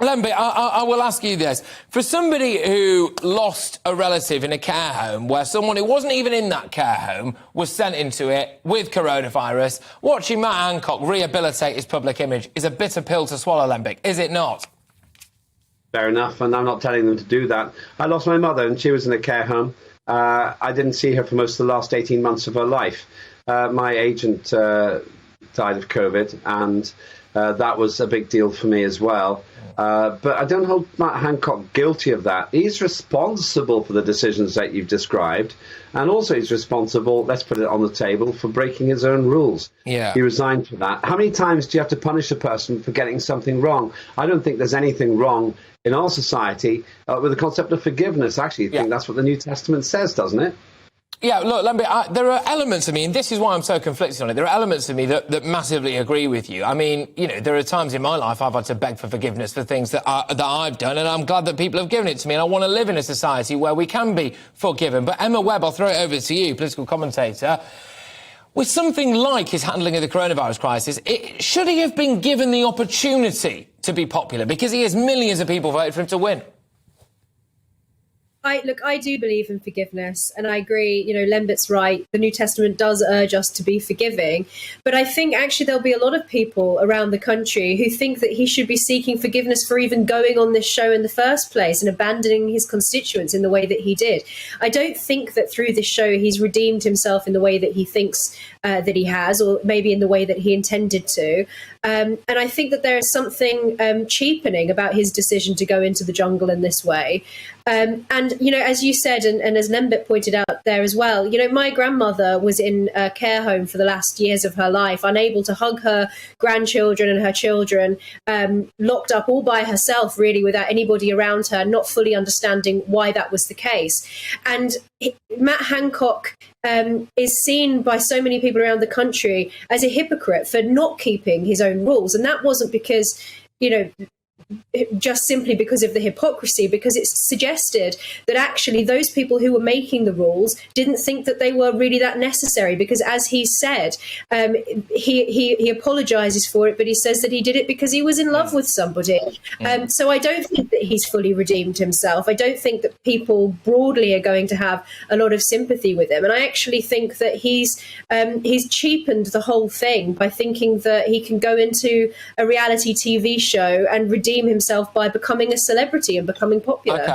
Lembit, I will ask you this. For somebody who lost a relative in a care home, where someone who wasn't even in that care home was sent into it with coronavirus, watching Matt Hancock rehabilitate his public image is a bitter pill to swallow, Lembit, is it not? Fair enough, and I'm not telling them to do that. I lost my mother, and she was in a care home. I didn't see her for most of the last 18 months of her life. My agent died of COVID, and that was a big deal for me as well. But I don't hold Matt Hancock guilty of that. He's responsible for the decisions that you've described, and also he's responsible, let's put it on the table, for breaking his own rules. Yeah. He resigned for that. How many times do you have to punish a person for getting something wrong? I don't think there's anything wrong in our society with the concept of forgiveness. Actually, I think that's what the New Testament says, doesn't it? Yeah, look, Lembit, there are elements of me, and this is why I'm so conflicted on it, there are elements of me that massively agree with you. I mean, you know, there are times in my life I've had to beg for forgiveness for things that I've done, and I'm glad that people have given it to me, and I want to live in a society where we can be forgiven. But Emma Webb, I'll throw it over to you, political commentator. With something like his handling of the coronavirus crisis, should he have been given the opportunity to be popular? Because he has millions of people voted for him to win. I do believe in forgiveness, and I agree, you know, Lembit's right. The New Testament does urge us to be forgiving. But I think actually there'll be a lot of people around the country who think that he should be seeking forgiveness for even going on this show in the first place and abandoning his constituents in the way that he did. I don't think that through this show he's redeemed himself in the way that he thinks that he has, or maybe in the way that he intended to. And I think that there is something cheapening about his decision to go into the jungle in this way. And, you know, as you said, and as Lembit pointed out there as well, you know, my grandmother was in a care home for the last years of her life, unable to hug her grandchildren and her children, locked up all by herself, really, without anybody around her, not fully understanding why that was the case. And Matt Hancock is seen by so many people around the country as a hypocrite for not keeping his own rules. And that wasn't because, you know, just simply because of the hypocrisy, because it's suggested that actually those people who were making the rules didn't think that they were really that necessary, because as he said, he apologizes for it, but he says that he did it because he was in love with somebody. So I don't think that he's fully redeemed himself. I don't think that people broadly are going to have a lot of sympathy with him, and I actually think that he's cheapened the whole thing by thinking that he can go into a reality TV show and redeem himself by becoming a celebrity and becoming popular. Okay.